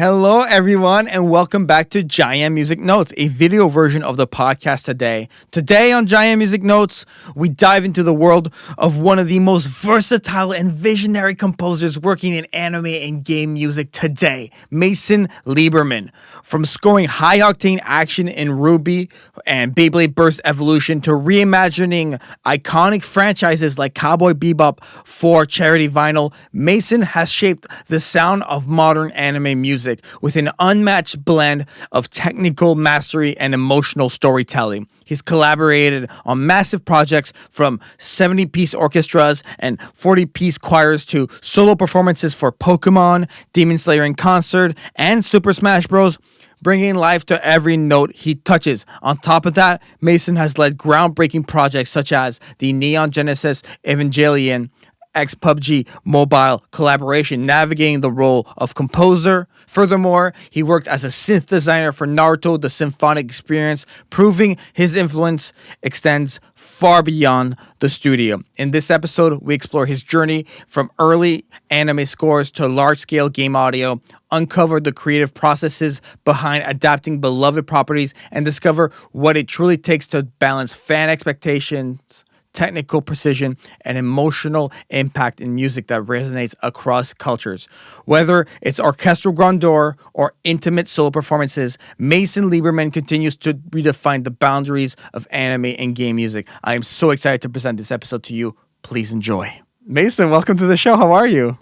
Hello, everyone, and welcome back to JaianMusic Notes, a video version of the podcast today. Today on JaianMusic Notes, we dive into the world of one of the most versatile and visionary composers working in anime and game music today, Mason Lieberman. From scoring high-octane action in RWBY and Beyblade Burst Evolution to reimagining iconic franchises like Cowboy Bebop for charity vinyl, Mason has shaped the sound of modern anime music with an unmatched blend of technical mastery and emotional storytelling. He's collaborated on massive projects from 70-piece orchestras and 40-piece choirs to solo performances for Pokémon, Demon Slayer in concert, and Super Smash Bros., bringing life to every note he touches. On top of that, Mason has led groundbreaking projects such as the Neon Genesis Evangelion PUBG Mobile collaboration, navigating the role of composer. Furthermore, he worked as a synth designer for Naruto, the Symphonic Experience, proving his influence extends far beyond the studio. In this episode, we explore his journey from early anime scores to large-scale game audio, uncover the creative processes behind adapting beloved properties, and discover what it truly takes to balance fan expectations, technical precision, and emotional impact in music that resonates across cultures. Whether it's orchestral grandeur or intimate solo performances, Mason Lieberman continues to redefine the boundaries of anime and game music. I am so excited to present this episode to you. Please enjoy. Mason, welcome to the show. How are you?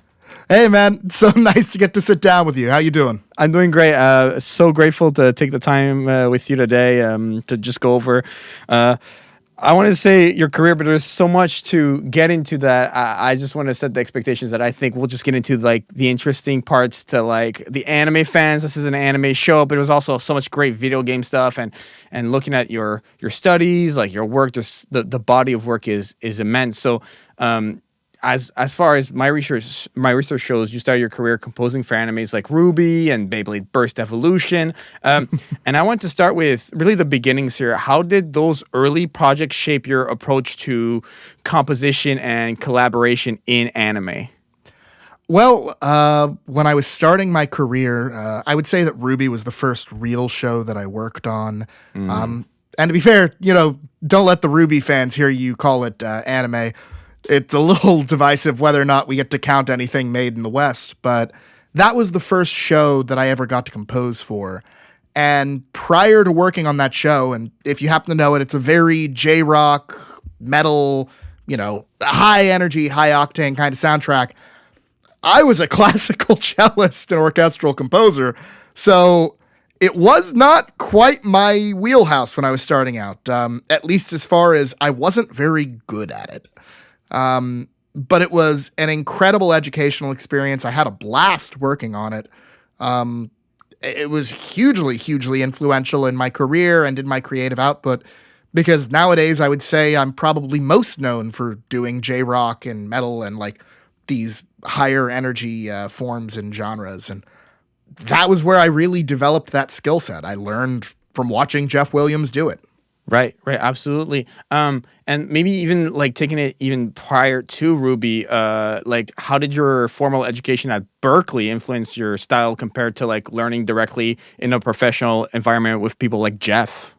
Hey, man. It's so nice to get to sit down with you. How you doing? I'm doing great. So grateful to take the time with you today to just go over I want to say your career, but there's so much to get into that. I just want to set the expectations that I think we'll just get into like the interesting parts to like the anime fans. This is an anime show, but it was also so much great video game stuff and looking at your studies, like your work. Just the body of work is immense. So as far as my research shows, you started your career composing for animes like RWBY and Beyblade Burst Evolution. And I want to start with really the beginnings here. How did those early projects shape your approach to composition and collaboration in anime? Well, when I was starting my career, I would say that RWBY was the first real show that I worked on. And to be fair, don't let the RWBY fans hear you call it anime. It's a little divisive whether or not we get to count anything made in the West, but that was the first show that I ever got to compose for. And prior to working on that show, and if you happen to know it, it's a very J-rock, metal, high energy, high octane kind of soundtrack. I was a classical cellist and orchestral composer, so it was not quite my wheelhouse when I was starting out, at least as far as I wasn't very good at it. But it was an incredible educational experience. I had a blast working on it. It was hugely, hugely influential in my career and in my creative output, because nowadays I would say I'm probably most known for doing J-rock and metal and like these higher energy forms and genres. And that was where I really developed that skill set. I learned from watching Jeff Williams do it. Right, absolutely. And maybe even like taking it even prior to RWBY, like how did your formal education at Berkeley influence your style compared to like learning directly in a professional environment with people like Jeff?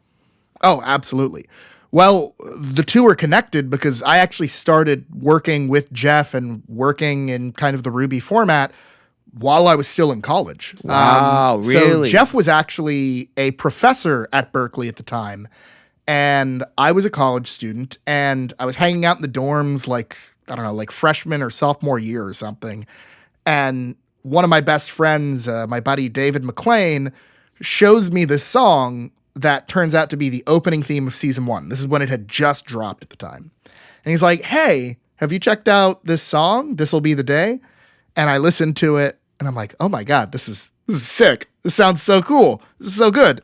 Oh, absolutely. Well, the two are connected because I actually started working with Jeff and working in kind of the RWBY format while I was still in college. Wow, really? So Jeff was actually a professor at Berkeley at the time. And I was a college student, and I was hanging out in the dorms like freshman or sophomore year or something. And one of my best friends, my buddy David McLean, shows me this song that turns out to be the opening theme of season 1. This is when it had just dropped at the time. And he's like, "Hey, have you checked out this song? This'll Be the Day?" And I listened to it, and I'm like, "Oh my God, this is sick. This sounds so cool. This is so good."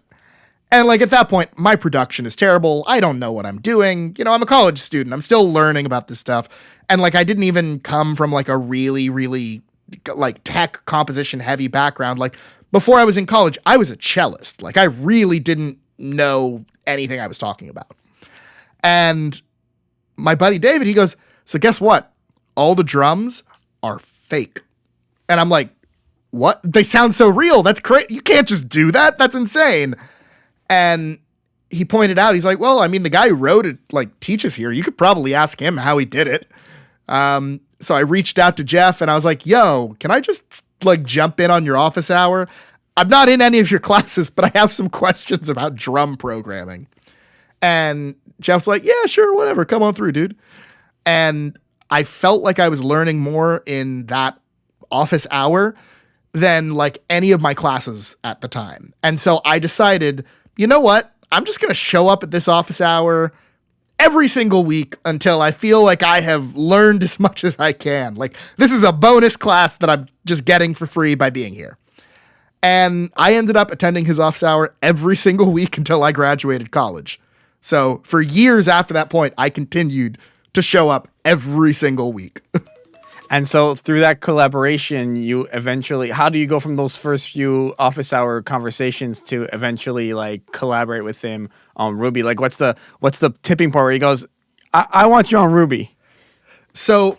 And like at that point, my production is terrible. I don't know what I'm doing. I'm a college student. I'm still learning about this stuff. And like I didn't even come from like a really, really like tech composition heavy background. Like before I was in college, I was a cellist. Like I really didn't know anything I was talking about. And my buddy David, he goes, "So guess what? All the drums are fake." And I'm like, what? They sound so real. That's crazy. You can't just do that. That's insane. And he pointed out, he's like, well, I mean, the guy who wrote it, like, teaches here. You could probably ask him how he did it. So I reached out to Jeff and I was like, yo, can I just, like, jump in on your office hour? I'm not in any of your classes, but I have some questions about drum programming. And Jeff's like, yeah, sure, whatever. Come on through, dude. And I felt like I was learning more in that office hour than, like, any of my classes at the time. And so I decided, you know what? I'm just going to show up at this office hour every single week until I feel like I have learned as much as I can. Like, this is a bonus class that I'm just getting for free by being here. And I ended up attending his office hour every single week until I graduated college. So for years after that point, I continued to show up every single week. And so through that collaboration, you eventually, how do you go from those first few office hour conversations to eventually like collaborate with him on RWBY? Like what's the tipping point where he goes, I want you on RWBY? So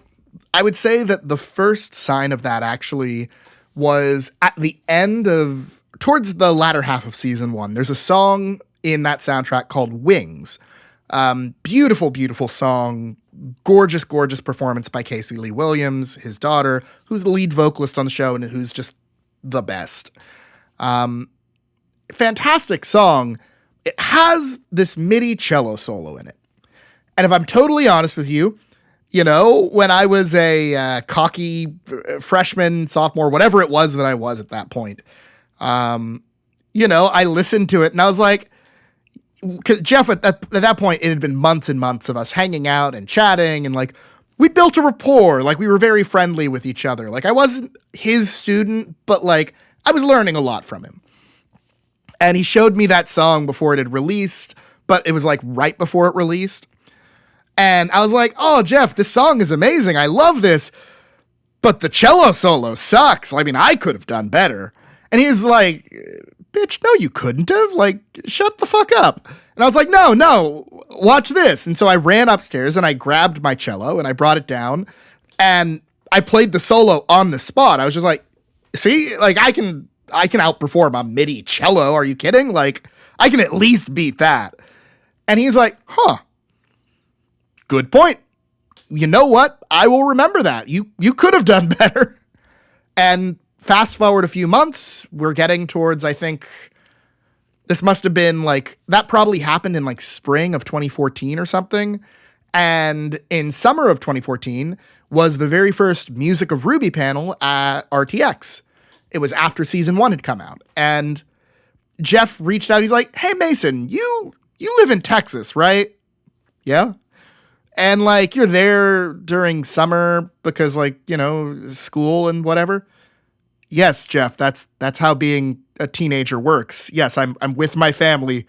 I would say that the first sign of that actually was at the end of, towards the latter half of season 1. There's a song in that soundtrack called Wings. Beautiful, beautiful song. Gorgeous, gorgeous performance by Casey Lee Williams, his daughter, who's the lead vocalist on the show and who's just the best. Fantastic song. It has this MIDI cello solo in it. And if I'm totally honest with you, you know, when I was a cocky freshman, sophomore, whatever it was that I was at that point, you know, I listened to it and I was like, because Jeff, at that point, it had been months and months of us hanging out and chatting and like we built a rapport. Like we were very friendly with each other. Like I wasn't his student, but like I was learning a lot from him. And he showed me that song before it had released, but it was like right before it released. And I was like, oh, Jeff, this song is amazing. I love this. But the cello solo sucks. I mean, I could have done better. And he's like, bitch, no, you couldn't have. Like, shut the fuck up. And I was like, no, watch this. And so I ran upstairs and I grabbed my cello and I brought it down and I played the solo on the spot. I was just like, see, like I can outperform a MIDI cello. Are you kidding? Like, I can at least beat that. And he's like, huh, good point. You know what? I will remember that. You could have done better. And fast forward a few months, we're getting towards, I think, this must have been like, that probably happened in like spring of 2014 or something. And in summer of 2014 was the very first Music of RWBY panel at RTX. It was after season 1 had come out. And Jeff reached out. He's like, hey, Mason, you live in Texas, right? Yeah. And like, you're there during summer because like, you know, school and whatever. Yes, Jeff, that's how being a teenager works. Yes, I'm with my family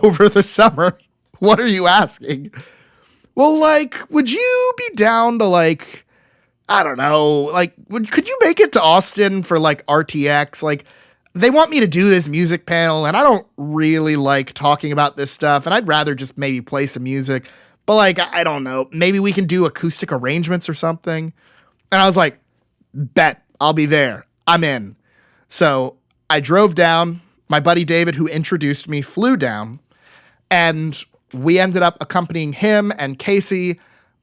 over the summer. What are you asking? Well, like, would you be down to like, I don't know, like, could you make it to Austin for like RTX? Like, they want me to do this music panel and I don't really like talking about this stuff and I'd rather just maybe play some music. But like, I don't know, maybe we can do acoustic arrangements or something. And I was like, bet, I'll be there. I'm in. So I drove down. My buddy David, who introduced me, flew down. And we ended up accompanying him and Casey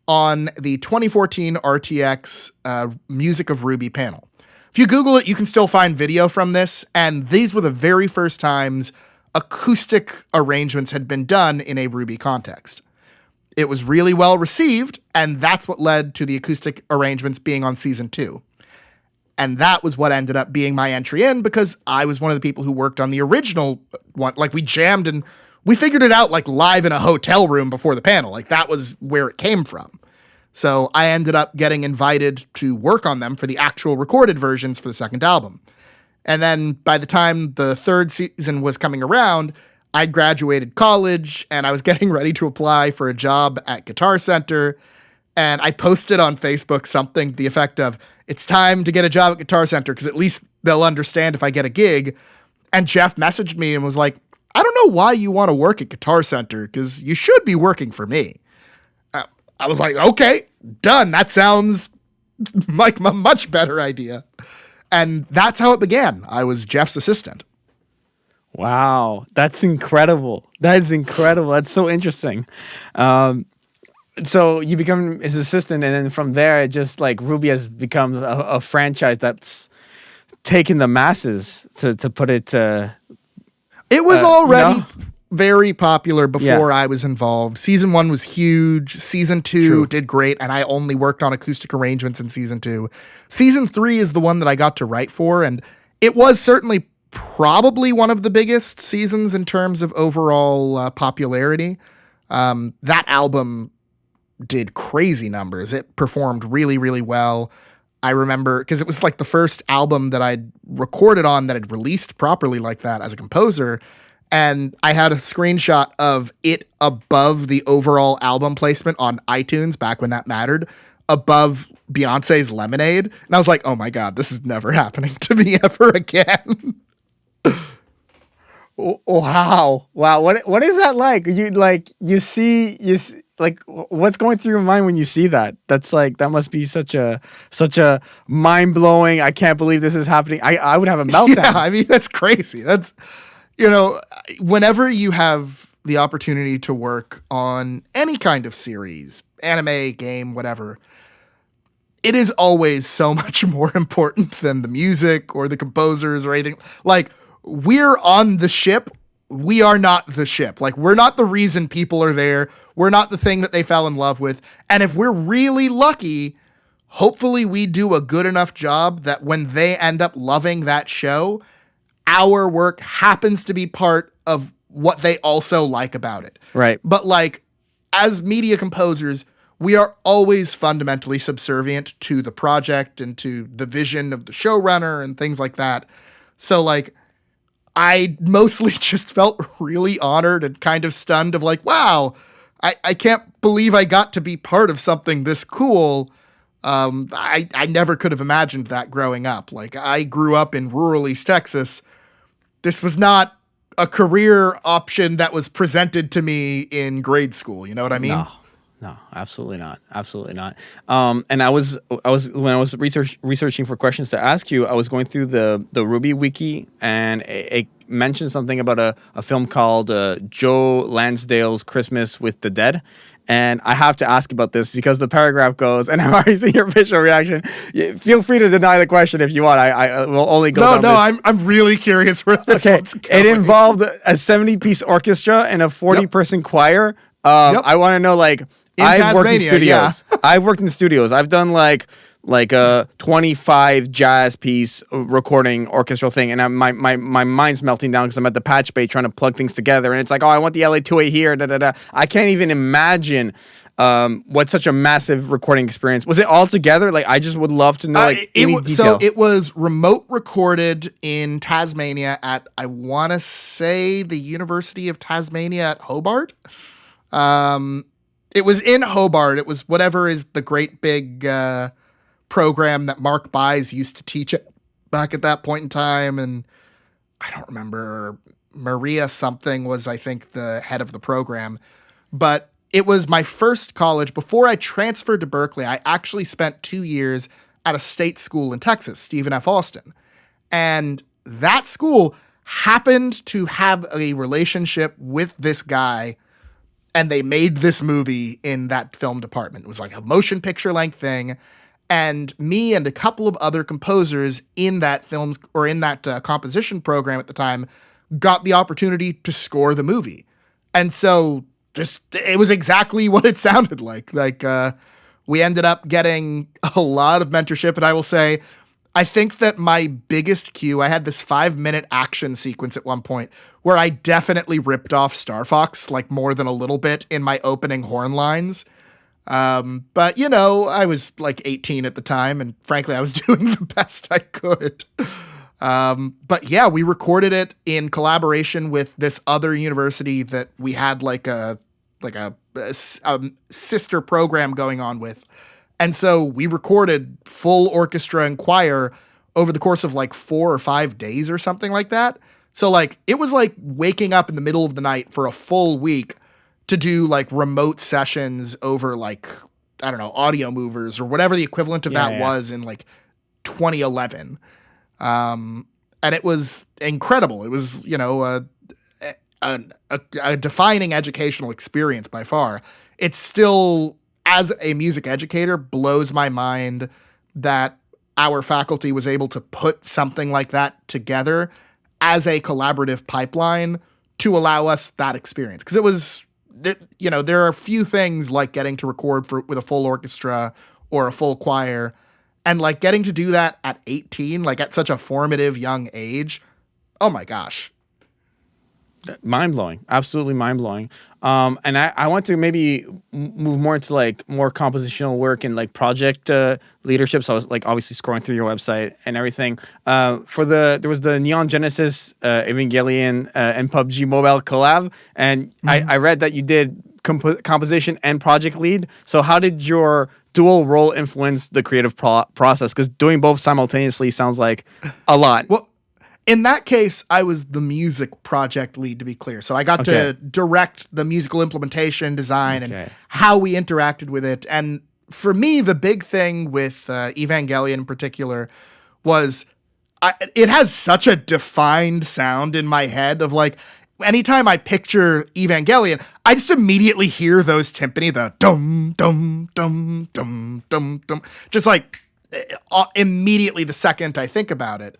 on the 2014 RTX Music of RWBY panel. If you Google it, you can still find video from this. And these were the very first times acoustic arrangements had been done in a RWBY context. It was really well received, and that's what led to the acoustic arrangements being on season 2. And that was what ended up being my entry in because I was one of the people who worked on the original one. Like we jammed and we figured it out like live in a hotel room before the panel. Like that was where it came from. So I ended up getting invited to work on them for the actual recorded versions for the second album. And then by the time the third season was coming around, I'd graduated college and I was getting ready to apply for a job at Guitar Center. And I posted on Facebook something to the effect of, it's time to get a job at Guitar Center because at least they'll understand if I get a gig. And Jeff messaged me and was like, I don't know why you want to work at Guitar Center because you should be working for me. I was like, okay, done. That sounds like a much better idea. And that's how it began. I was Jeff's assistant. Wow, that's incredible. That is incredible. That's so interesting. So you become his assistant, and then from there, it just like RWBY has become a franchise that's taken the masses. To put it, it was already very popular before Yeah. I was involved. Season 1 was huge. Season 2 True. did great, and I only worked on acoustic arrangements in season 2. Season 3 is the one that I got to write for, and it was certainly probably one of the biggest seasons in terms of overall popularity. That album did crazy numbers. It performed really, really well. I remember because it was like the first album that I'd recorded on that had released properly like that as a composer. And I had a screenshot of it above the overall album placement on iTunes back when that mattered, above Beyonce's Lemonade. And I was like, oh my God, this is never happening to me ever again. Wow. What is that like? You see like what's going through your mind when you see that? That's like that must be such a mind blowing. I can't believe this is happening. I would have a meltdown. Yeah, I mean that's crazy. That's whenever you have the opportunity to work on any kind of series, anime, game, whatever, it is always so much more important than the music or the composers or anything. Like, we're on the ship. We are not the ship. Like, we're not the reason people are there. We're not the thing that they fell in love with. And if we're really lucky, hopefully we do a good enough job that when they end up loving that show, our work happens to be part of what they also like about it. Right. But like, as media composers, we are always fundamentally subservient to the project and to the vision of the showrunner and things like that. So like, I mostly just felt really honored and kind of stunned of like, wow, I can't believe I got to be part of something this cool. I never could have imagined that growing up. Like, I grew up in rural East Texas. This was not a career option that was presented to me in grade school. You know what I mean? No, absolutely not. Absolutely not. And I was when I was researching for questions to ask you, I was going through the RWBY wiki, and it mentioned something about a film called Joe Lansdale's Christmas with the Dead. And I have to ask about this because the paragraph goes, and I've already seen your visual reaction. Feel free to deny the question if you want. I will only go down this. I'm really curious where this one's going. It involved a 70-piece orchestra and a 40-person choir. I want to know, like, I've worked in studios. Yeah. I've worked in studios. I've done like a 25 jazz piece recording orchestral thing, and my mind's melting down because I'm at the patch bay trying to plug things together, and it's like, oh, I want the LA2A here, da da da. I can't even imagine what such a massive recording experience was. It all together? Like, I just would love to know any detail. So it was remote recorded in Tasmania at, I want to say, the University of Tasmania at Hobart. It was in Hobart. It was whatever is the great big program that Mark Buys used to teach it back at that point in time. And I don't remember, Maria something was, I think, the head of the program. But it was my first college. Before I transferred to Berkeley, I actually spent 2 years at a state school in Texas, Stephen F. Austin. And that school happened to have a relationship with this guy, and they made this movie in that film department. It was like a motion picture length thing. And me and a couple of other composers in that films or in that composition program at the time got the opportunity to score the movie. And so it was exactly what it sounded like. Like, we ended up getting a lot of mentorship. And I will say, I think that my biggest cue, I had this 5-minute action sequence at one point where I definitely ripped off Star Fox, like more than a little bit in my opening horn lines. But I was like 18 at the time, and frankly, I was doing the best I could. But yeah, we recorded it in collaboration with this other university that we had like a sister program going on with. And so we recorded full orchestra and choir over the course of like 4 or 5 days or something like that. So like, it was like waking up in the middle of the night for a full week to do like remote sessions over like, I don't know, audio movers or whatever the equivalent of that was in like 2011. And it was incredible. It was, a defining educational experience by far. It still, as a music educator, blows my mind that our faculty was able to put something like that together as a collaborative pipeline to allow us that experience. Because it was, there are a few things like getting to record with a full orchestra or a full choir, and like getting to do that at 18, like at such a formative young age. Oh my gosh. Mind-blowing. Absolutely mind-blowing. And I want to maybe move more into like more compositional work and like project leadership. So I was like obviously scrolling through your website and everything. There was the Neon Genesis Evangelion and PUBG Mobile collab, and I read that you did composition and project lead. So how did your dual role influence the creative process? Because doing both simultaneously sounds like a lot. Well, in that case, I was the music project lead, to be clear. So I got to direct the musical implementation, design, and how we interacted with it. And for me, the big thing with Evangelion in particular was it has such a defined sound in my head of like, anytime I picture Evangelion, I just immediately hear those timpani, the dum, dum, dum, dum, dum, dum, just like immediately the second I think about it.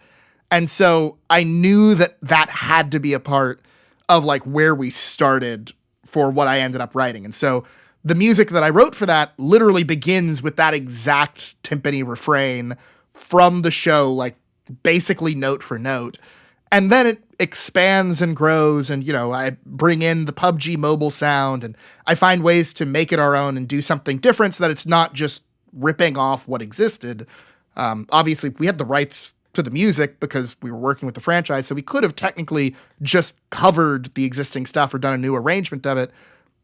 And so I knew that had to be a part of like where we started for what I ended up writing. And so the music that I wrote for that literally begins with that exact timpani refrain from the show, like basically note for note. And then it expands and grows, and, I bring in the PUBG Mobile sound, and I find ways to make it our own and do something different so that it's not just ripping off what existed. Obviously, we had the rights to the music because we were working with the franchise, so we could have technically just covered the existing stuff or done a new arrangement of it,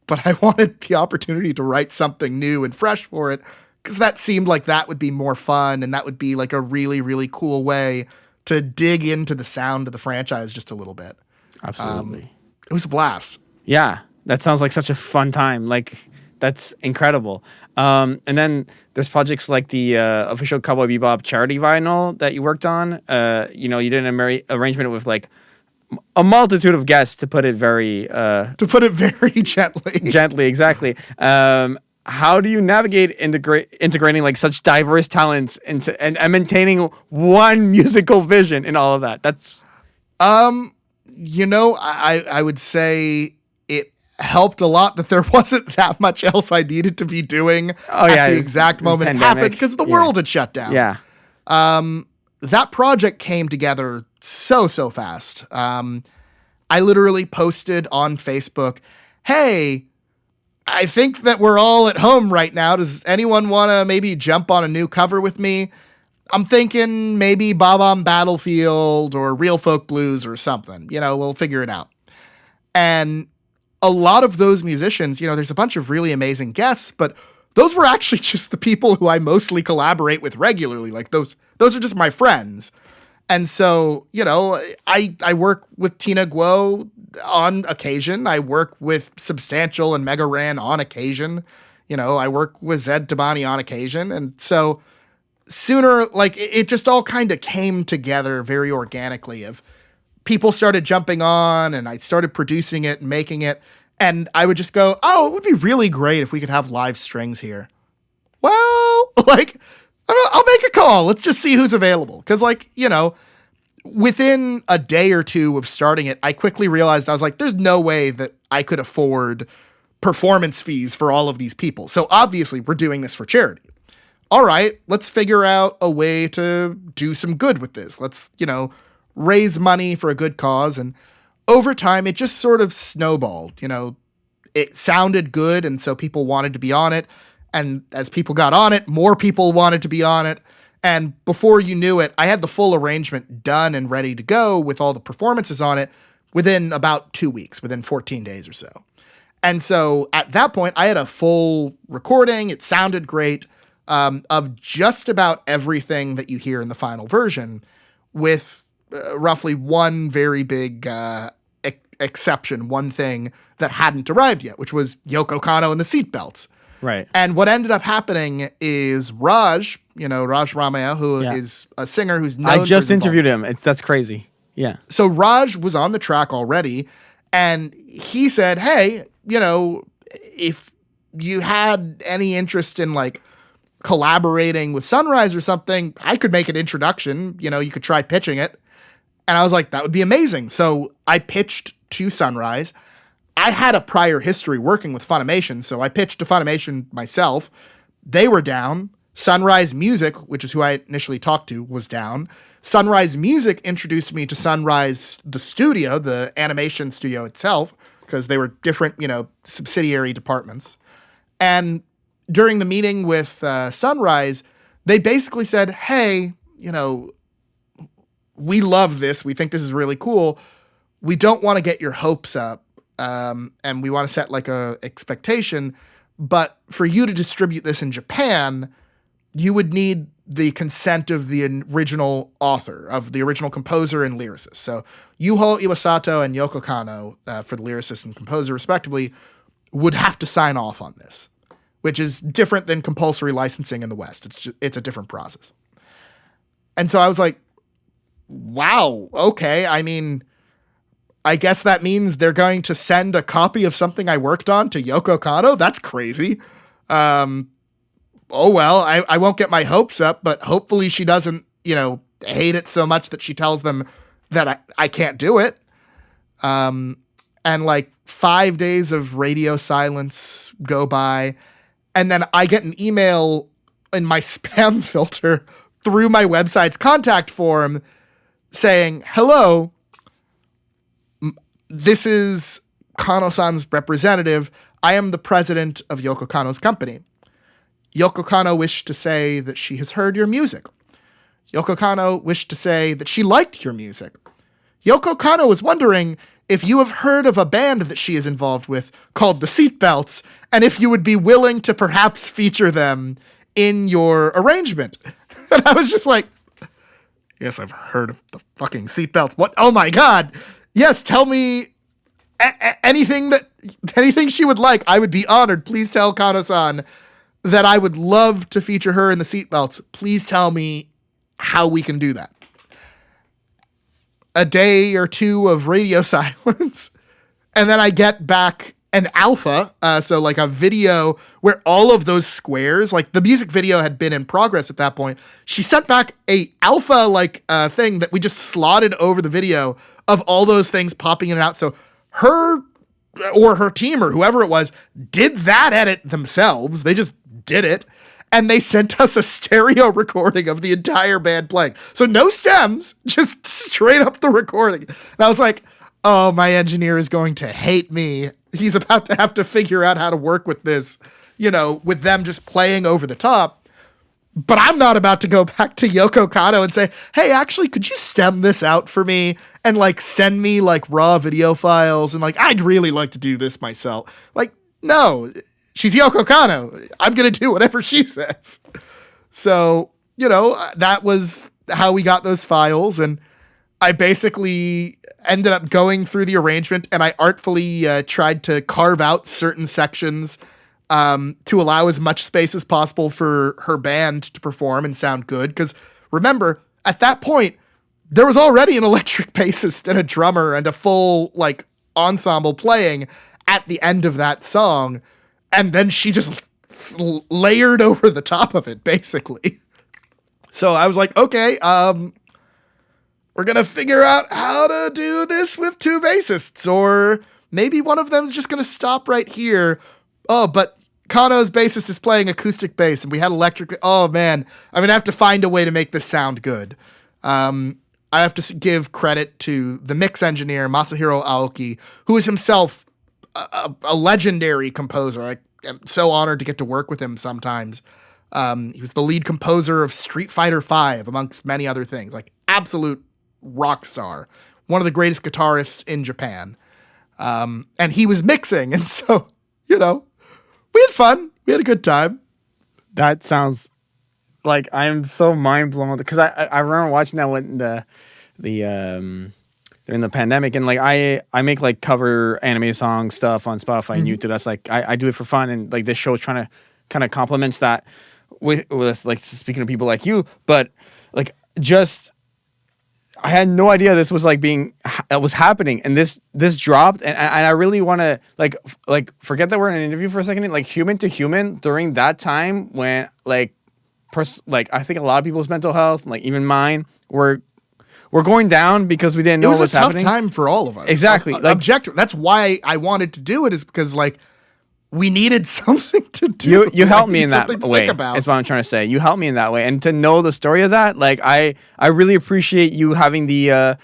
but I wanted the opportunity to write something new and fresh for it, because that seemed like that would be more fun, and that would be like a really, really cool way to dig into the sound of the franchise just a little bit. Absolutely. It was a blast. Yeah, that sounds like such a fun time. Like, that's incredible. And then there's projects like the official Cowboy Bebop charity vinyl that you worked on. You did an arrangement with like a multitude of guests, to put it very gently. Gently, exactly. How do you navigate integrating like such diverse talents into and maintaining one musical vision in all of that? That's I would say it helped a lot that there wasn't that much else I needed to be doing at the exact moment it happened, because the world had shut down. Yeah. That project came together so fast. I literally posted on Facebook, "Hey, I think that we're all at home right now. Does anyone want to maybe jump on a new cover with me? I'm thinking maybe Bob-omb Battlefield or Real Folk Blues or something. We'll figure it out." And a lot of those musicians, there's a bunch of really amazing guests, but those were actually just the people who I mostly collaborate with regularly. Like those are just my friends. And so, I work with Tina Guo on occasion. I work with Substantial and Mega Ran on occasion. I work with Zed Tabani on occasion. And so sooner, like, it just all kind of came together very organically of people started jumping on, and I started producing it and making it. And I would just go, "Oh, it would be really great if we could have live strings here." Well, like, I'll make a call. Let's just see who's available. Because, like, within a day or two of starting it, I quickly realized, I was like, there's no way that I could afford performance fees for all of these people. So obviously we're doing this for charity. All right, let's figure out a way to do some good with this. Let's, raise money for a good cause. And over time, it just sort of snowballed. It sounded good, and so people wanted to be on it. And as people got on it, more people wanted to be on it. And before you knew it, I had the full arrangement done and ready to go with all the performances on it within about 2 weeks, within 14 days or so. And so at that point, I had a full recording. It sounded great, of just about everything that you hear in the final version, with roughly one very big exception, one thing that hadn't arrived yet, which was Yoko Kanno and the seatbelts. Right. And what ended up happening is Raj Ramaya, who is a singer who's known. I just interviewed him. That's crazy. Yeah. So Raj was on the track already, and he said, "Hey, if you had any interest in like collaborating with Sunrise or something, I could make an introduction. You could try pitching it." And I was like, "That would be amazing." So I pitched to Sunrise. I had a prior history working with Funimation, so I pitched to Funimation myself. They were down. Sunrise Music, which is who I initially talked to, was down. Sunrise Music introduced me to Sunrise, the studio, the animation studio itself, because they were different, subsidiary departments. And during the meeting with Sunrise, they basically said, "Hey, we love this. We think this is really cool. We don't want to get your hopes up. And we want to set like a expectation, but for you to distribute this in Japan, you would need the consent of the original author, of the original composer and lyricist. So Yuho Iwasato and Yoko Kanno, for the lyricist and composer respectively, would have to sign off on this, which is different than compulsory licensing in the West. It's a different process." And so I was like, wow, okay. I mean, I guess that means they're going to send a copy of something I worked on to Yoko Kanno? That's crazy. Oh, well, I won't get my hopes up, but hopefully she doesn't, hate it so much that she tells them that I can't do it. And like 5 days of radio silence go by, and then I get an email in my spam filter through my website's contact form saying, "Hello, this is Kano-san's representative. I am the president of Yoko Kanno's company. Yoko Kanno wished to say that she has heard your music. Yoko Kanno wished to say that she liked your music. Yoko Kanno was wondering if you have heard of a band that she is involved with called the Seatbelts, and if you would be willing to perhaps feature them in your arrangement." And I was just like, "Yes, I've heard of the fucking Seatbelts. What? Oh my God. Yes, tell me anything she would like. I would be honored. Please tell Kano-san that I would love to feature her in the Seatbelts. Please tell me how we can do that." A day or two of radio silence, and then I get back an alpha, so like a video where all of those squares, like the music video had been in progress at that point. She sent back a alpha thing that we just slotted over the video of all those things popping in and out. So her or her team or whoever it was did that edit themselves. They just did it. And they sent us a stereo recording of the entire band playing. So no stems, just straight up the recording. And I was like, oh, my engineer is going to hate me. He's about to have to figure out how to work with this, with them just playing over the top. But I'm not about to go back to Yoko Kanno and say, "Hey, actually, could you stem this out for me and send me raw video files? And I'd really like to do this myself." No, she's Yoko Kanno. I'm going to do whatever she says. So, that was how we got those files. And I basically ended up going through the arrangement, and I artfully tried to carve out certain sections to allow as much space as possible for her band to perform and sound good. Because remember, at that point, there was already an electric bassist and a drummer and a full ensemble playing at the end of that song. And then she just layered over the top of it, basically. So I was like, okay, we're going to figure out how to do this with two bassists, or maybe one of them's just going to stop right here. Oh, but Kano's bassist is playing acoustic bass and we had electric. Oh man, I'm going to have to find a way to make this sound good. I have to give credit to the mix engineer, Masahiro Aoki, who is himself a legendary composer. I am so honored to get to work with him sometimes. He was the lead composer of Street Fighter V, amongst many other things. Absolute rock star. One of the greatest guitarists in Japan. And he was mixing. And so, we had fun. We had a good time. That sounds like I'm so mind blown because I remember watching that when during the pandemic, and I make cover anime song stuff on Spotify and YouTube. That's I do it for fun, and this show is trying to kind of complements that with like speaking to people like you, but like just I had no idea this was like was happening, and this dropped, and I really want to like forget that we're in an interview for a second, like human to human during that time when like I think a lot of people's mental health, like even mine, were going down because we didn't know what was happening. It was a tough time for all of us. Exactly. Objective. That's why I wanted to do it, is because like we needed something to do. You helped me in that way. That's what I'm trying to say. You helped me in that way, and to know the story of that, like I really appreciate you having the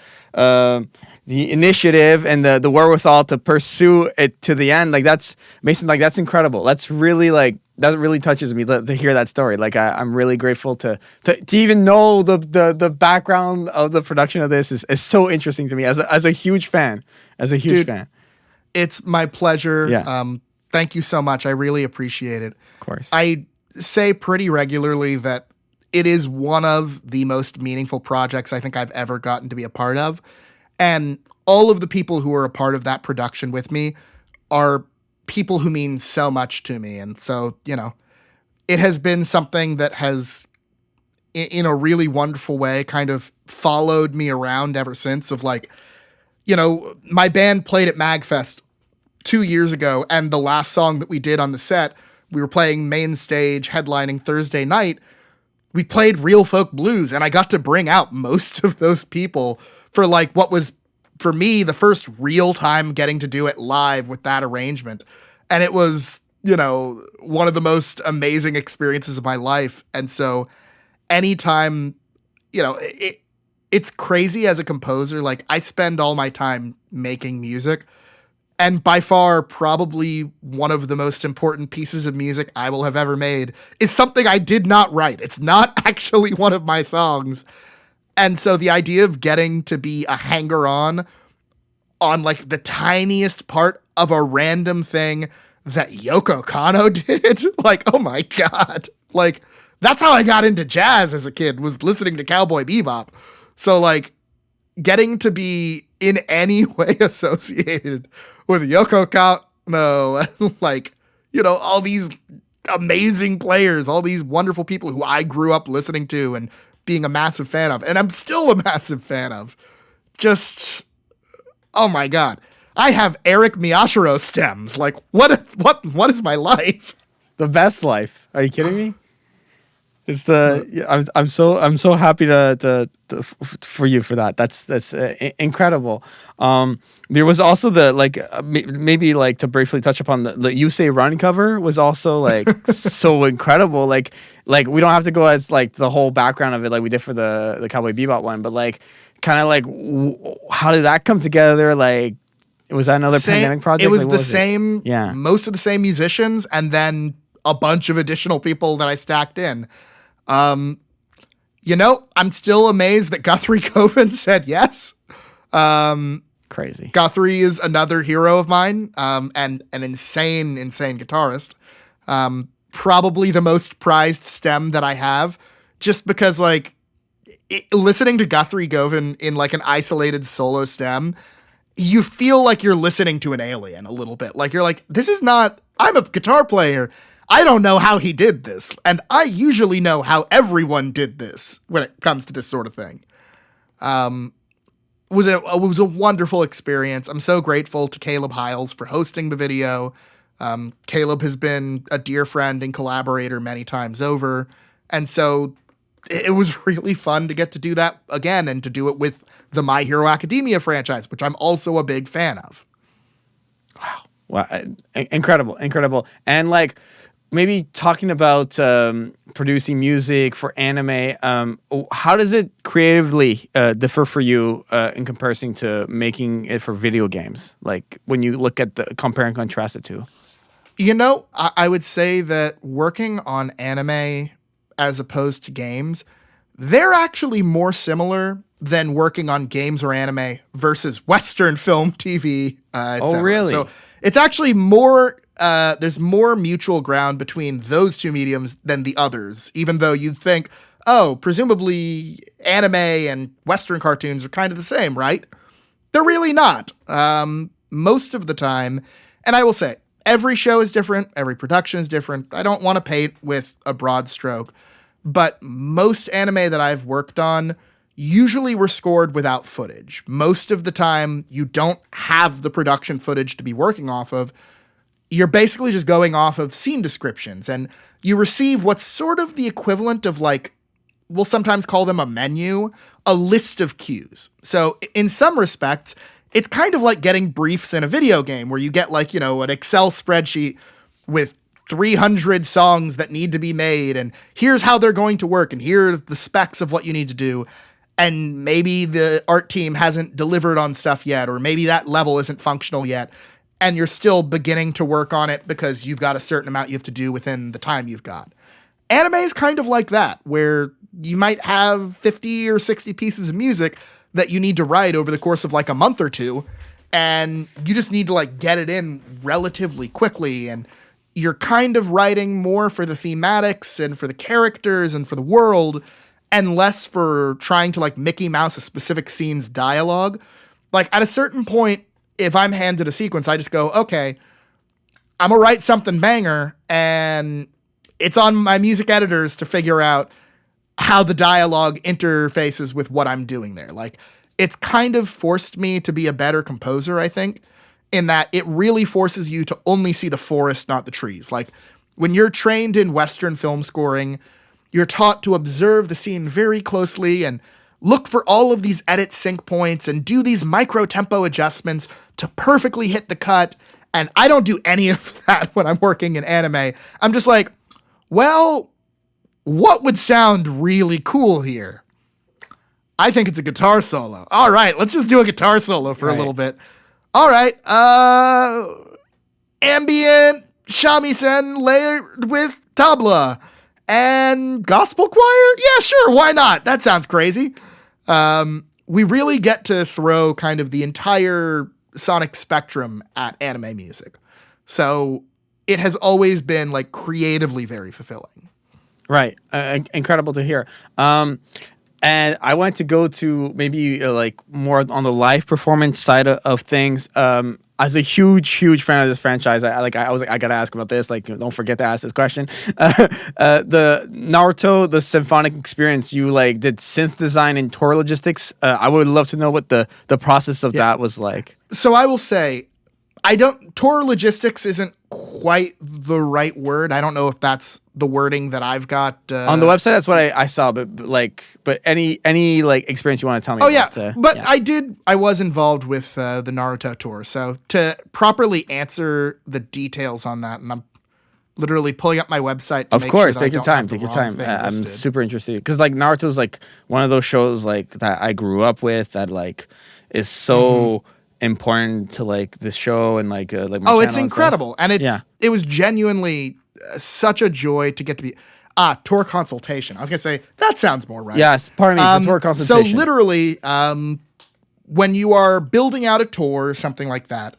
initiative and the wherewithal to pursue it to the end. Like that's Mason. Like that's incredible. That's really that really touches me to hear that story. Like I'm really grateful to even know the background of the production of this is so interesting to me as a huge fan. Fan. It's my pleasure. Yeah. Thank you so much. I really appreciate it. Of course. I say pretty regularly that it is one of the most meaningful projects I think I've ever gotten to be a part of. And all of the people who are a part of that production with me are people who mean so much to me. And so, it has been something that has, in a really wonderful way, kind of followed me around ever since. Of like, my band played at MagFest 2 years ago, and the last song that we did on the set, we were playing main stage, headlining Thursday night. We played Real Folk Blues, and I got to bring out most of those people for like what was, for me, the first real time getting to do it live with that arrangement. And it was, one of the most amazing experiences of my life. And so anytime, it's crazy as a composer. Like I spend all my time making music. And by far, probably one of the most important pieces of music I will have ever made is something I did not write. It's not actually one of my songs. And so the idea of getting to be a hanger-on on like the tiniest part of a random thing that Yoko Kanno did, like, oh my God. Like, that's how I got into jazz as a kid, was listening to Cowboy Bebop. So like, getting to be in any way associated with Yoko Kanno, like, all these amazing players, all these wonderful people who I grew up listening to and being a massive fan of, and I'm still a massive fan of. Just, oh my God. I have Eric Miyashiro stems. Like, what is my life? The best life. Are you kidding me? It's I'm so happy to for you for that. That's incredible. There was also the maybe like to briefly touch upon the You Say Run cover was also like so incredible. Like we don't have to go as like the whole background of it like we did for the Cowboy Bebop one, but like kind of like how did that come together? Like was that another pandemic project? It was like, the same. Yeah, most of the same musicians, and then a bunch of additional people that I stacked in. I'm still amazed that Guthrie Govan said yes. Crazy. Guthrie is another hero of mine, and an insane guitarist. Probably the most prized stem that I have, just because like listening to Guthrie Govan in like an isolated solo stem, you feel like you're listening to an alien a little bit. Like you're like, I'm a guitar player. I don't know how he did this, and I usually know how everyone did this when it comes to this sort of thing. It was a wonderful experience. I'm so grateful to Caleb Hiles for hosting the video. Caleb has been a dear friend and collaborator many times over, and so it was really fun to get to do that again and to do it with the My Hero Academia franchise, which I'm also a big fan of. Wow, incredible. And like, maybe talking about producing music for anime, how does it creatively differ for you in comparison to making it for video games? Like when you look at the compare and contrast the two. I would say that working on anime as opposed to games, they're actually more similar than working on games or anime versus Western film, TV, etc. Oh, really? So it's actually more... there's more mutual ground between those two mediums than the others, even though you'd think, presumably anime and Western cartoons are kind of the same, right? They're really not. Most of the time, and I will say, every show is different. Every production is different. I don't want to paint with a broad stroke, but most anime that I've worked on usually were scored without footage. Most of the time, you don't have the production footage to be working off of. You're basically just going off of scene descriptions, and you receive what's sort of the equivalent of, like, we'll sometimes call them a menu, a list of cues. So in some respects, it's kind of like getting briefs in a video game where you get, like, you know, an Excel spreadsheet with 300 songs that need to be made, and here's how they're going to work, and here are the specs of what you need to do. And maybe the art team hasn't delivered on stuff yet, or maybe that level isn't functional yet, and you're still beginning to work on it because you've got a certain amount you have to do within the time you've got. Anime is kind of like that, where you might have 50 or 60 pieces of music that you need to write over the course of like a month or two, and you just need to like get it in relatively quickly, and you're kind of writing more for the thematics and for the characters and for the world, and less for trying to like Mickey Mouse a specific scene's dialogue. Like at a certain point, if I'm handed a sequence, I just go, okay, I'm gonna write something banger, and it's on my music editors to figure out how the dialogue interfaces with what I'm doing there. Like, it's kind of forced me to be a better composer, I think, in that it really forces you to only see the forest, not the trees. Like, when you're trained in Western film scoring, you're taught to observe the scene very closely and look for all of these edit sync points and do these micro tempo adjustments to perfectly hit the cut. And I don't do any of that when I'm working in anime. I'm just like, well, what would sound really cool here? I think it's a guitar solo. All right, let's just do a guitar solo for a little bit. All right, ambient shamisen layered with tabla and gospel choir? Yeah, sure, why not? That sounds crazy. We really get to throw kind of the entire sonic spectrum at anime music. So it has always been like creatively very fulfilling. Right. Incredible to hear. And I want to go to maybe like more on the live performance side of things. As a huge fan of this franchise, I gotta ask about this. Like, don't forget to ask this question. The Naruto, the Symphonic Experience, you like did synth design and tour logistics. I would love to know what the process of that was like. So I will say, tour logistics isn't quite the right word. I don't know if that's the wording that I've got on the website. That's what I saw, but any like experience you want to tell me. Oh about, yeah, I was involved with the Naruto tour. So to properly answer the details on that, and I'm literally pulling up my website. Of course, take your time. I'm super interested because like Naruto's like one of those shows like that I grew up with that like is so important to like this show and like my it's incredible, and it was genuinely such a joy to get to be tour consultation. I was gonna say that sounds more right. Yes, pardon me, tour consultation. So literally, when you are building out a tour or something like that,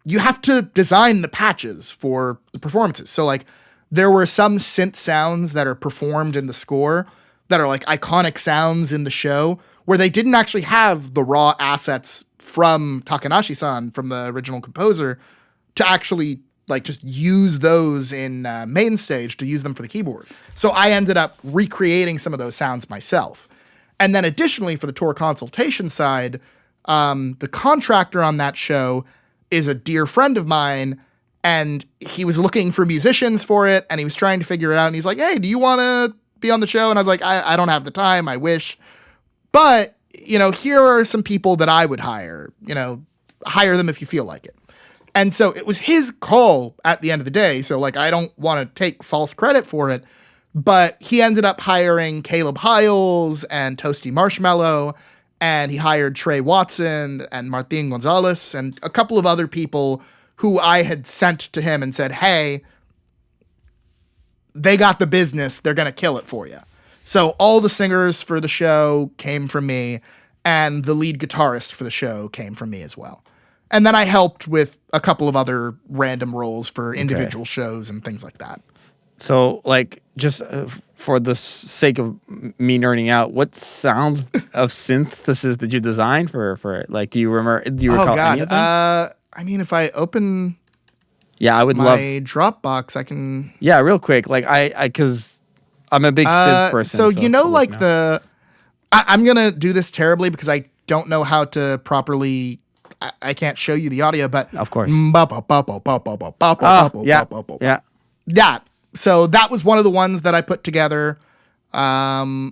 you have to design the patches for the performances. So like there were some synth sounds that are performed in the score that are like iconic sounds in the show where they didn't actually have the raw assets from Takanashi-san, from the original composer, to actually like just use those in main stage, to use them for the keyboard. So I ended up recreating some of those sounds myself. And then additionally for the tour consultation side, the contractor on that show is a dear friend of mine, and he was looking for musicians for it, and he was trying to figure it out, and he's like, hey, do you want to be on the show? And I was like, I don't have the time, I wish. But you know, here are some people that I would hire, hire them if you feel like it. And so it was his call at the end of the day. So like, I don't want to take false credit for it, but he ended up hiring Caleb Hiles and Toasty Marshmallow, and he hired Trey Watson and Martin Gonzalez and a couple of other people who I had sent to him and said, hey, they got the business. They're going to kill it for you. So all the singers for the show came from me, and the lead guitarist for the show came from me as well. And then I helped with a couple of other random roles for individual shows and things like that. So, like, just for the sake of me nerding out, what sounds of synthesis did you design for it? Like, do you recall any of them? I mean, if I open Yeah, I would My love. Dropbox, I can. Yeah, real quick. Like because I'm a big synth person. So you know, look like now. I'm gonna do this terribly because I don't know how to properly. I can't show you the audio, but Of course. Yeah. Yeah. That. So that was one of the ones that I put together. There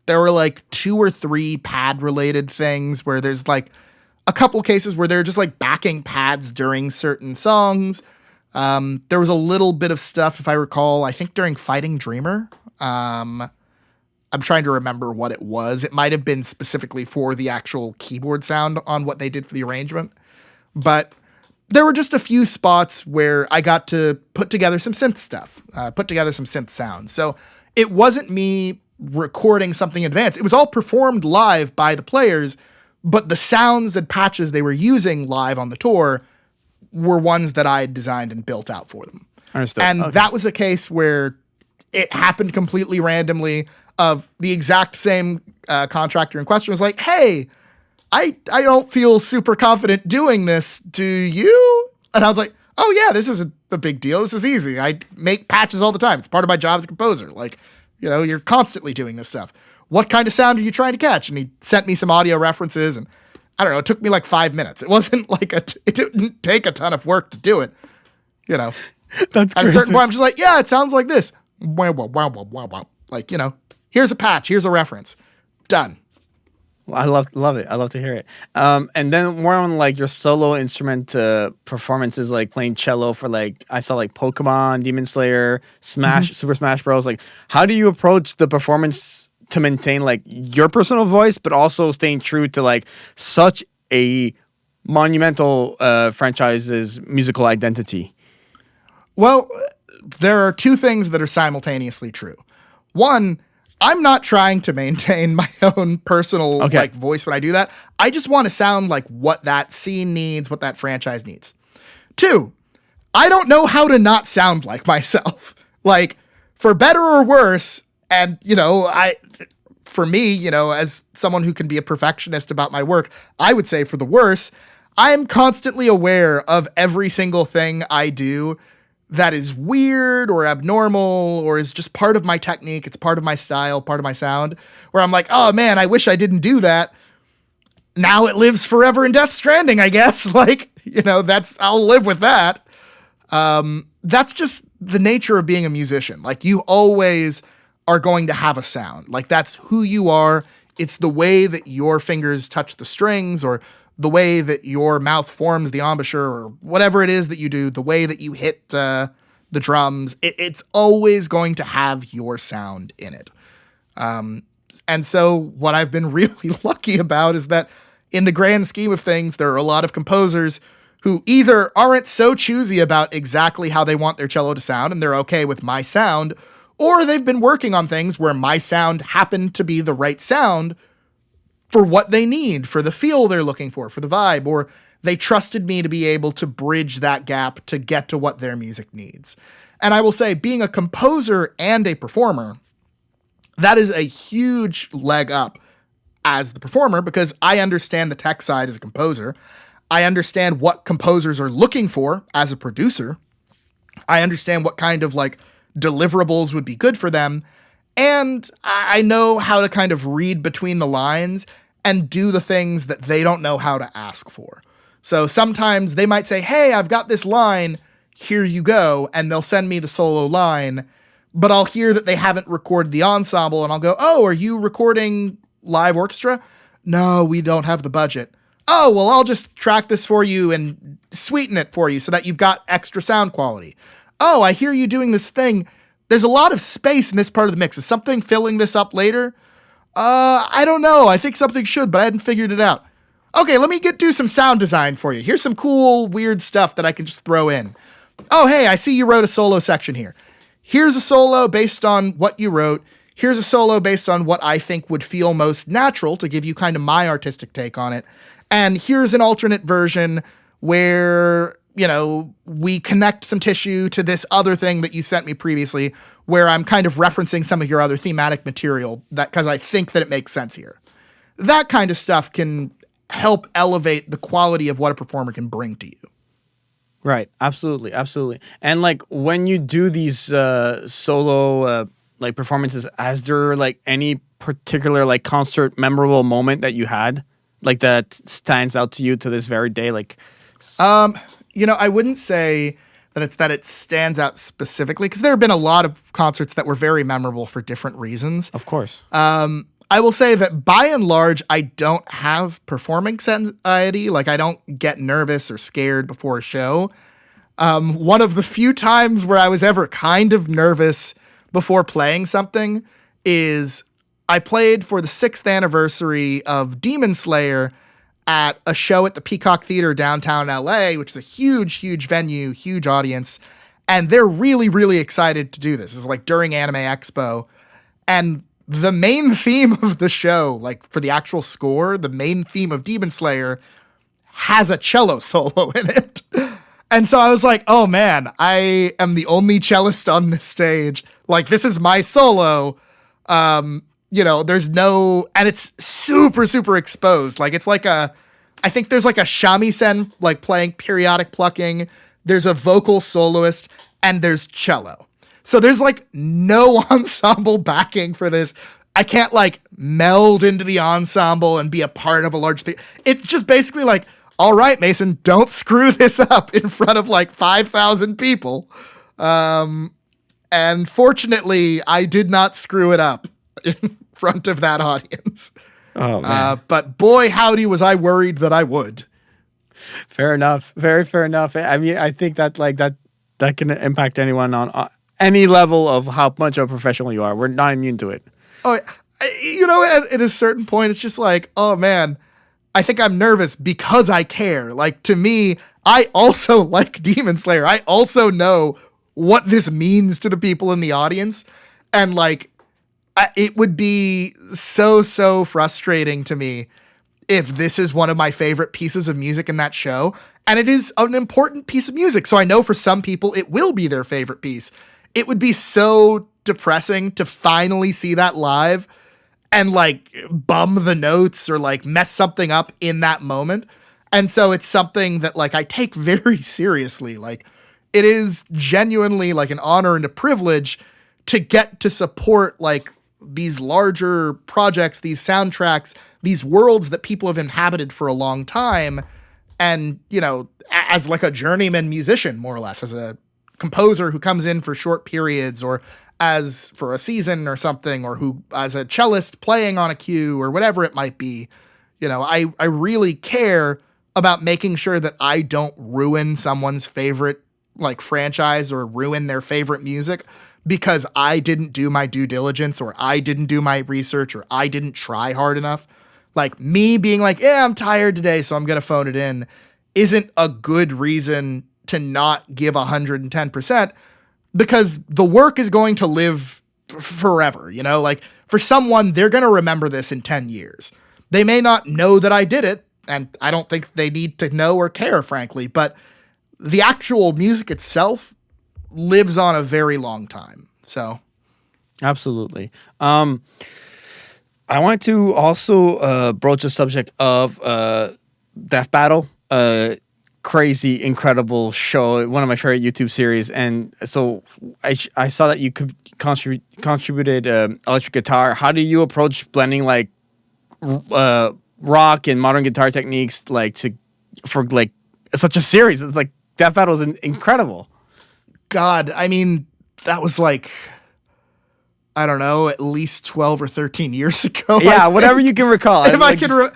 were like 2 or 3 pad related things where there's like a couple cases where they're just like backing pads during certain songs. There was a little bit of stuff, if I recall, I think during Fighting Dreamer. I'm trying to remember what it was. It might have been specifically for the actual keyboard sound on what they did for the arrangement. But there were just a few spots where I got to put together some synth stuff, put together some synth sounds. So it wasn't me recording something advanced. It was all performed live by the players, but the sounds and patches they were using live on the tour were ones that I had designed and built out for them. Understood. And that was a case where it happened completely randomly of the exact same contractor in question was like, hey, I don't feel super confident doing this. Do you? And I was like, oh yeah, this is a big deal. This is easy. I make patches all the time. It's part of my job as a composer. Like, you know, you're constantly doing this stuff. What kind of sound are you trying to catch? And he sent me some audio references, and I don't know, it took me like 5 minutes. It wasn't like it didn't take a ton of work to do it, you know. That's at a certain point, I'm just like, yeah, it sounds like this. Like, you know, here's a patch, here's a reference. Done. I love it. I love to hear it. And then more on like your solo instrument performances, like playing cello for like I saw like Pokémon, Demon Slayer, Smash, Super Smash Bros. Like, how do you approach the performance to maintain like your personal voice, but also staying true to like such a monumental franchise's musical identity? Well, there are 2 things that are simultaneously true. One, I'm not trying to maintain my own personal like voice when I do that. I just want to sound like what that scene needs, what that franchise needs. 2, I don't know how to not sound like myself. Like, for better or worse, and you know, for me, you know, as someone who can be a perfectionist about my work, I would say for the worse, I am constantly aware of every single thing I do that is weird or abnormal or is just part of my technique. It's part of my style, part of my sound, where I'm like, oh man, I wish I didn't do that. Now it lives forever in Death Stranding, I guess. Like, you know, I'll live with that. That's just the nature of being a musician. Like, you always are going to have a sound. Like, that's who you are. It's the way that your fingers touch the strings, or the way that your mouth forms the embouchure, or whatever it is that you do, the way that you hit the drums, it's always going to have your sound in it. And so what I've been really lucky about is that in the grand scheme of things, there are a lot of composers who either aren't so choosy about exactly how they want their cello to sound, and they're okay with my sound, or they've been working on things where my sound happened to be the right sound for what they need, for the feel they're looking for the vibe, or they trusted me to be able to bridge that gap to get to what their music needs. And I will say, being a composer and a performer, that is a huge leg up as the performer, because I understand the tech side as a composer. I understand what composers are looking for as a producer. I understand what kind of like deliverables would be good for them. And I know how to kind of read between the lines and do the things that they don't know how to ask for. So sometimes they might say, hey, I've got this line, here you go, and they'll send me the solo line, but I'll hear that they haven't recorded the ensemble, and I'll go, oh, are you recording live orchestra? No, we don't have the budget. Oh, well, I'll just track this for you and sweeten it for you so that you've got extra sound quality. Oh, I hear you doing this thing. There's a lot of space in this part of the mix. Is something filling this up later? I don't know. I think something should, but I hadn't figured it out. Okay, let me do some sound design for you. Here's some cool, weird stuff that I can just throw in. Oh, hey, I see you wrote a solo section here. Here's a solo based on what you wrote. Here's a solo based on what I think would feel most natural to give you kind of my artistic take on it. And here's an alternate version where, you know, we connect some tissue to this other thing that you sent me previously, where I'm kind of referencing some of your other thematic material because I think that it makes sense here. That kind of stuff can help elevate the quality of what a performer can bring to you. Right. Absolutely. Absolutely. And like when you do these solo like performances, has there like any particular like concert memorable moment that you had like that stands out to you to this very day? Like, I wouldn't say that it stands out specifically because there have been a lot of concerts that were very memorable for different reasons. of course. I will say that by and large, I don't have performance anxiety. Like I don't get nervous or scared before a show. One of the few times where I was ever kind of nervous before playing something is I played for the 6th anniversary of Demon Slayer at a show at the Peacock Theater downtown LA, which is a huge, huge venue, huge audience. And they're really, really excited to do this. It's like during Anime Expo. And the main theme of the show, like for the actual score, the main theme of Demon Slayer has a cello solo in it. And so I was like, oh man, I am the only cellist on this stage. Like, this is my solo. There's no, and it's super, super exposed. Like, it's like I think there's like a shamisen, like playing periodic plucking. There's a vocal soloist and there's cello. So there's like no ensemble backing for this. I can't like meld into the ensemble and be a part of a large thing. It's just basically like, all right, Mason, don't screw this up in front of like 5,000 people. And fortunately, I did not screw it up in front of that audience. Oh, man. But boy, howdy, was I worried that I would. Fair enough. Very fair enough. I mean, I think that like that can impact anyone on any level of how much of a professional you are. We're not immune to it. Oh, at a certain point, it's just like, oh man, I think I'm nervous because I care. Like, to me, I also like Demon Slayer. I also know what this means to the people in the audience. And like, it would be so, so frustrating to me if this is one of my favorite pieces of music in that show. And it is an important piece of music. So I know for some people, it will be their favorite piece. It would be so depressing to finally see that live and like bum the notes or like mess something up in that moment. And so it's something that like I take very seriously. Like, it is genuinely like an honor and a privilege to get to support like these larger projects, these soundtracks, these worlds that people have inhabited for a long time. And, as like a journeyman musician, more or less, as a composer who comes in for short periods or as for a season or something, or who as a cellist playing on a cue or whatever it might be, I really care about making sure that I don't ruin someone's favorite like franchise or ruin their favorite music because I didn't do my due diligence or I didn't do my research or I didn't try hard enough. Like, me being like, yeah, I'm tired today, so I'm going to phone it in, isn't a good reason to not give 110%, because the work is going to live forever. Like, for someone, they're going to remember this in 10 years. They may not know that I did it, and I don't think they need to know or care, frankly, but the actual music itself lives on a very long time. So, absolutely. I wanted to also broach the subject of Death Battle. Crazy, incredible show. One of my favorite YouTube series. And so I saw that you could contributed electric guitar. How do you approach blending like rock and modern guitar techniques for such a series? It's like Death Battle is incredible. God, I mean, that was like, I don't know, at least 12 or 13 years ago. Yeah, whatever you can recall. If I can,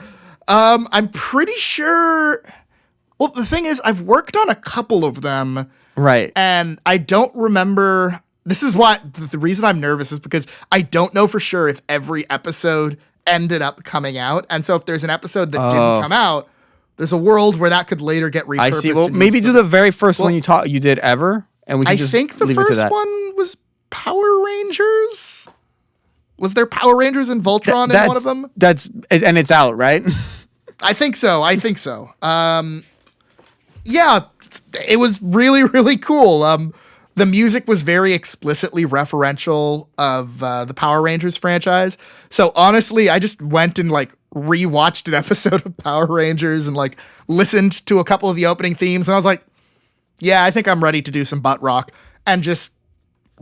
I'm pretty sure. Well, the thing is, I've worked on a couple of them. Right. And I don't remember. This is what the reason I'm nervous is because I don't know for sure if every episode ended up coming out. And so if there's an episode that didn't come out, there's a world where that could later get repurposed. I see. Well, maybe do the very first one you did ever. And we can just think the first one was Power Rangers. Was there Power Rangers and Voltron in one of them? And it's out, right? I think so. Yeah, it was really, really cool. The music was very explicitly referential of the Power Rangers franchise. So honestly, I just went and like rewatched an episode of Power Rangers and like listened to a couple of the opening themes, and I was like, yeah, I think I'm ready to do some butt rock, and just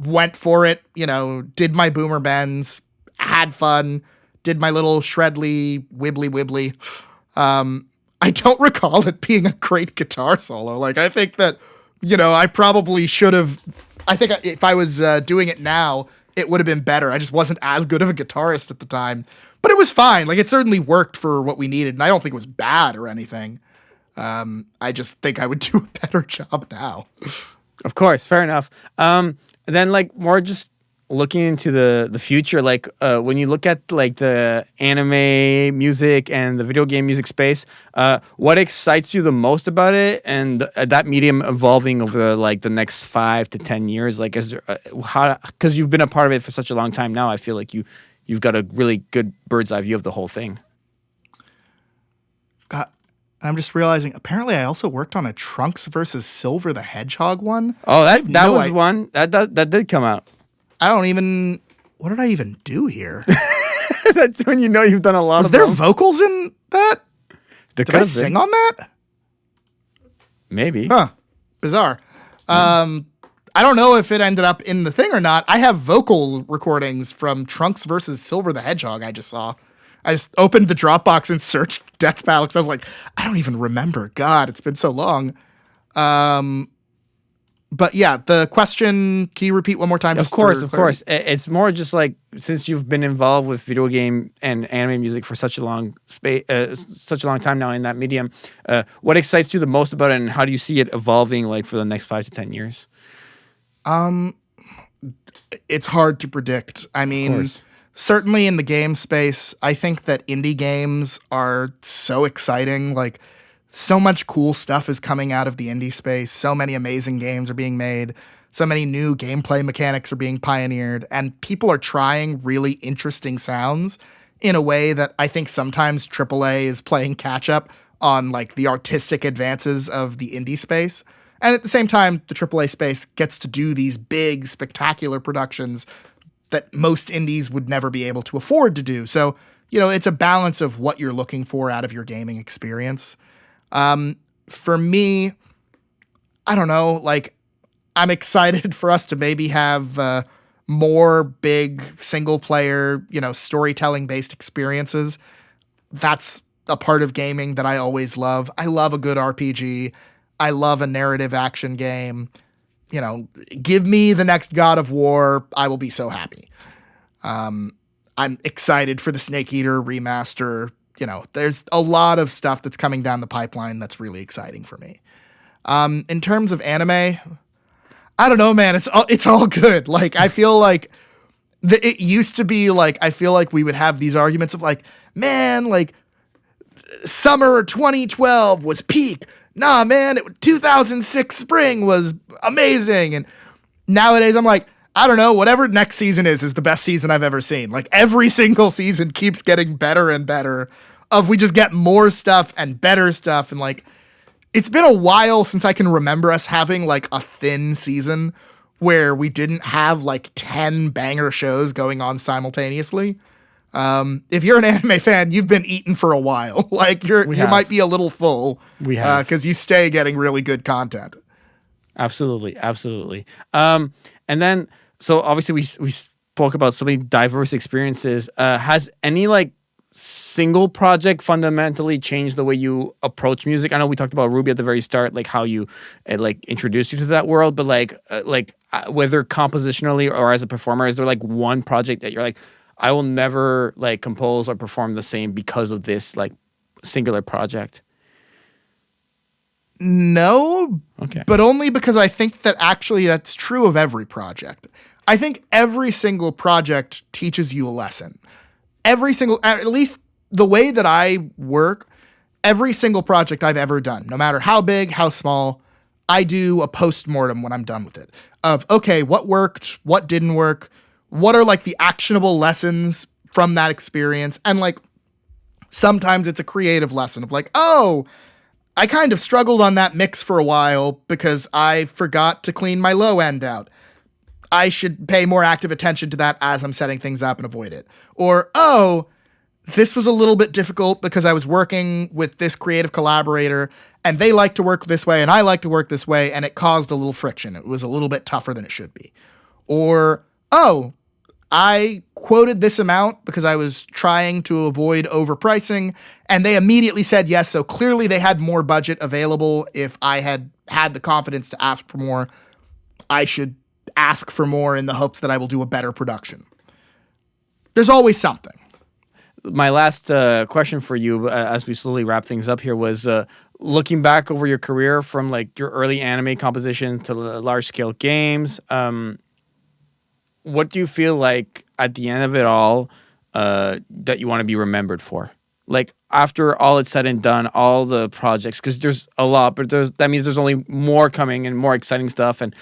went for it, did my boomer bends, had fun, did my little shredly, wibbly. I don't recall it being a great guitar solo. Like, I think that, I probably should have, I think if I was doing it now, it would have been better. I just wasn't as good of a guitarist at the time, but it was fine. Like, it certainly worked for what we needed, and I don't think it was bad or anything. I just think I would do a better job now. Of course, fair enough. Then, like, more just looking into the future, like, when you look at, like, the anime music and the video game music space, what excites you the most about it, and that medium evolving over, like, the next 5 to 10 years? Like, is there, because you've been a part of it for such a long time now, I feel like you've got a really good bird's eye view of the whole thing. I'm just realizing, apparently I also worked on a Trunks versus Silver the Hedgehog one. Oh, that was one. That did come out. What did I even do here? That's when you've done a lot Was there vocals in that? Did I sing on that? Maybe. Huh. Bizarre. I don't know if it ended up in the thing or not. I have vocal recordings from Trunks versus Silver the Hedgehog I just saw. I just opened the Dropbox and searched Death Battle because I was like, I don't even remember. God, it's been so long. But yeah, the question, can you repeat one more time? Of course. It's more just like, since you've been involved with video game and anime music for such a long time now in that medium, what excites you the most about it, and how do you see it evolving, like, for the next 5 to 10 years? It's hard to predict. I mean, certainly in the game space, I think that indie games are so exciting. Like, so much cool stuff is coming out of the indie space. So many amazing games are being made. So many new gameplay mechanics are being pioneered. And people are trying really interesting sounds in a way that I think sometimes AAA is playing catch up on, like, the artistic advances of the indie space. And at the same time, the AAA space gets to do these big, spectacular productions that most indies would never be able to afford to do. So, it's a balance of what you're looking for out of your gaming experience. For me, I don't know, like, I'm excited for us to maybe have more big single player, storytelling based experiences. That's a part of gaming that I always love. I love a good RPG. I love a narrative action game. Give me the next God of War. I will be so happy. I'm excited for the Snake Eater remaster. There's a lot of stuff that's coming down the pipeline that's really exciting for me. In terms of anime, I don't know, man. It's all good. Like, I feel like it used to be like, I feel like we would have these arguments of like, man, like, summer 2012 was peak. Nah, man, 2006 spring was amazing. And nowadays I'm like, I don't know, whatever next season is the best season I've ever seen. Like, every single season keeps getting better and better. We just get more stuff and better stuff. And, like, it's been a while since I can remember us having, like, a thin season where we didn't have, like, 10 banger shows going on simultaneously. If you're an anime fan, you've been eating for a while. Like, you might be a little full. We have. Because you stay getting really good content. Absolutely. And then, so obviously we spoke about so many diverse experiences. Has any, like, single project fundamentally changed the way you approach music? I know we talked about RWBY at the very start, like how you like introduced you to that world, but whether compositionally or as a performer, is there like one project that you're like, I will never like compose or perform the same because of this like singular project? No, okay, but only because I think that actually that's true of every project. I think every single project teaches you a lesson. At least the way that I work, every single project I've ever done, no matter how big, how small, I do a post-mortem when I'm done with it of, okay, what worked, what didn't work, what are like the actionable lessons from that experience. And like, sometimes it's a creative lesson of like, oh, I kind of struggled on that mix for a while because I forgot to clean my low end out. I should pay more active attention to that as I'm setting things up and avoid it. Or, oh, this was a little bit difficult because I was working with this creative collaborator and they like to work this way and I like to work this way, and it caused a little friction. It was a little bit tougher than it should be. Or, oh, I quoted this amount because I was trying to avoid overpricing, and they immediately said yes, so clearly they had more budget available. If I had had the confidence to ask for more, I should ask for more in the hopes that I will do a better production. There's always something. My last question for you, as we slowly wrap things up here, was looking back over your career from like your early anime composition to large scale games. What do you feel like at the end of it all that you want to be remembered for? Like after all it's said and done, all the projects, because there's a lot, but that means there's only more coming and more exciting stuff. And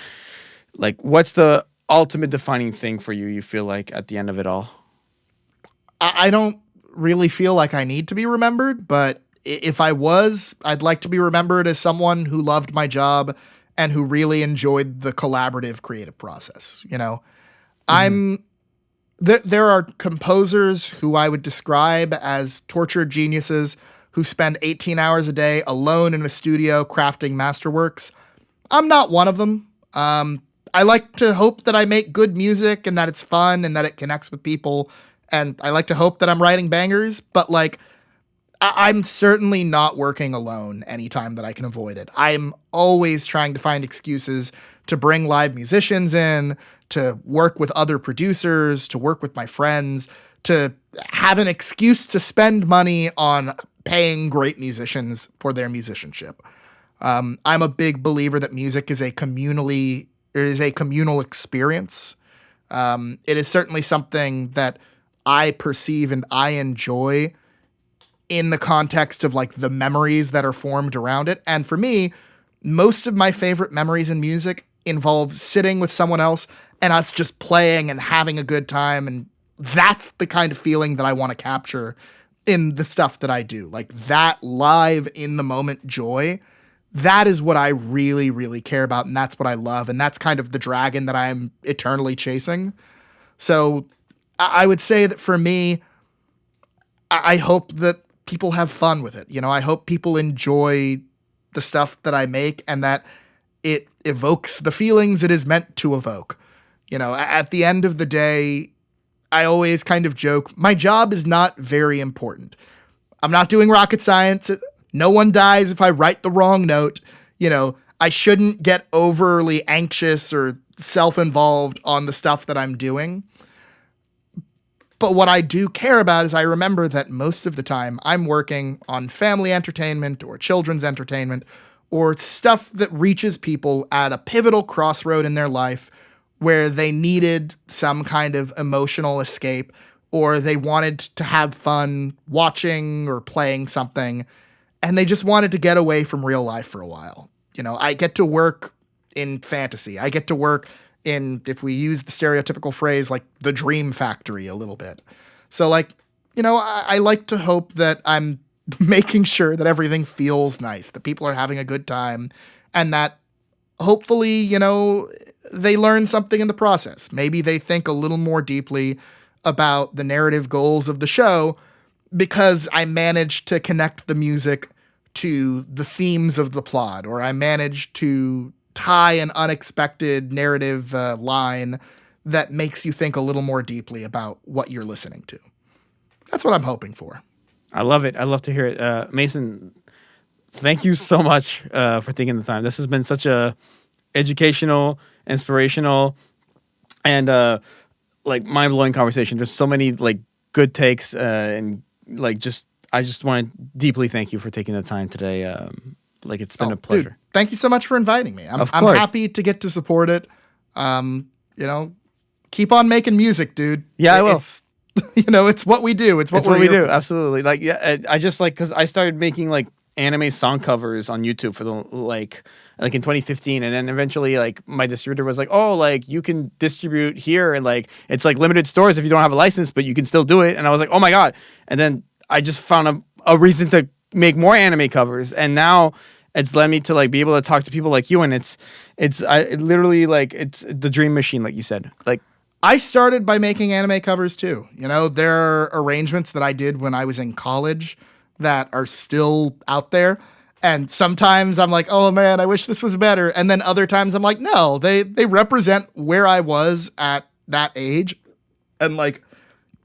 like, what's the ultimate defining thing for you, you feel like, at the end of it all? I don't really feel like I need to be remembered, but if I was, I'd like to be remembered as someone who loved my job and who really enjoyed the collaborative creative process. You know, there are composers who I would describe as tortured geniuses who spend 18 hours a day alone in a studio crafting masterworks. I'm not one of them. I like to hope that I make good music and that it's fun and that it connects with people. And I like to hope that I'm writing bangers, but like, I'm certainly not working alone anytime that I can avoid it. I'm always trying to find excuses to bring live musicians in, to work with other producers, to work with my friends, to have an excuse to spend money on paying great musicians for their musicianship. I'm a big believer that music is a communal experience. It is certainly something that I perceive and I enjoy in the context of like the memories that are formed around it. And for me, most of my favorite memories in music involve sitting with someone else and us just playing and having a good time. And that's the kind of feeling that I want to capture in the stuff that I do. Like that live in the moment joy, that is what I really, really care about. And that's what I love. And that's kind of the dragon that I'm eternally chasing. So I would say that for me, I hope that people have fun with it. You know, I hope people enjoy the stuff that I make and that it evokes the feelings it is meant to evoke. You know, at the end of the day, I always kind of joke, my job is not very important. I'm not doing rocket science. No one dies if I write the wrong note. You know, I shouldn't get overly anxious or self-involved on the stuff that I'm doing. But what I do care about is I remember that most of the time I'm working on family entertainment or children's entertainment or stuff that reaches people at a pivotal crossroad in their life where they needed some kind of emotional escape or they wanted to have fun watching or playing something and they just wanted to get away from real life for a while. You know, I get to work in fantasy. I get to work in, if we use the stereotypical phrase, like the dream factory a little bit. So like, you know, I like to hope that I'm making sure that everything feels nice, that people are having a good time, and that hopefully, you know, they learn something in the process. Maybe they think a little more deeply about the narrative goals of the show because I managed to connect the music to the themes of the plot, or I managed to tie an unexpected narrative line that makes you think a little more deeply about what you're listening to. That's what I'm hoping for. I love it. I love to hear it. Mason, thank you so much for taking the time. This has been such a educational, inspirational, and like mind-blowing conversation. There's so many like good takes and like I just want to deeply thank you for taking the time today. Like it's been a pleasure. Dude, thank you so much for inviting me. I'm happy to get to support it. You know, keep on making music, dude. Yeah, I will. It's, you know, it's what we do. It's what we do. Absolutely. Like, yeah, I just like, cause I started making like anime song covers on YouTube for the like in 2015, and then eventually like my distributor was like, oh, like you can distribute here, and like it's like limited stores if you don't have a license, but you can still do it. And I was like, oh my god. And then I just found a reason to make more anime covers, and now it's led me to like be able to talk to people like you, and it's literally like it's the dream machine, like you said. Like I started by making anime covers too. You know, there are arrangements that I did when I was in college that are still out there, And sometimes I'm like, oh man, I wish this was better. And then other times I'm like, no, they represent where I was at that age. And like,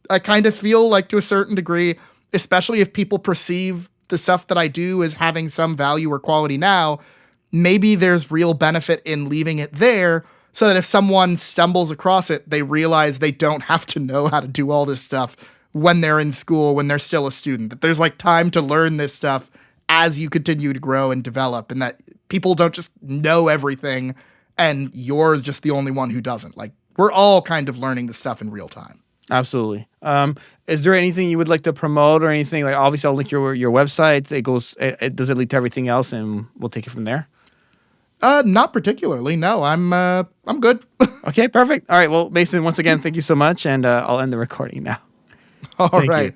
I kind of feel like to a certain degree, especially if people perceive the stuff that I do as having some value or quality now, maybe there's real benefit in leaving it there so that if someone stumbles across it, they realize they don't have to know how to do all this stuff when they're in school, when they're still a student, that there's like time to learn this stuff as you continue to grow and develop, and that people don't just know everything and you're just the only one who doesn't. Like, we're all kind of learning the stuff in real time. Absolutely. Is there anything you would like to promote or anything? Like, obviously, I'll link your website. Does it link to everything else, and we'll take it from there? Not particularly. No, I'm good. Okay, perfect. All right. Well, Mason, once again, thank you so much, and I'll end the recording now. All right.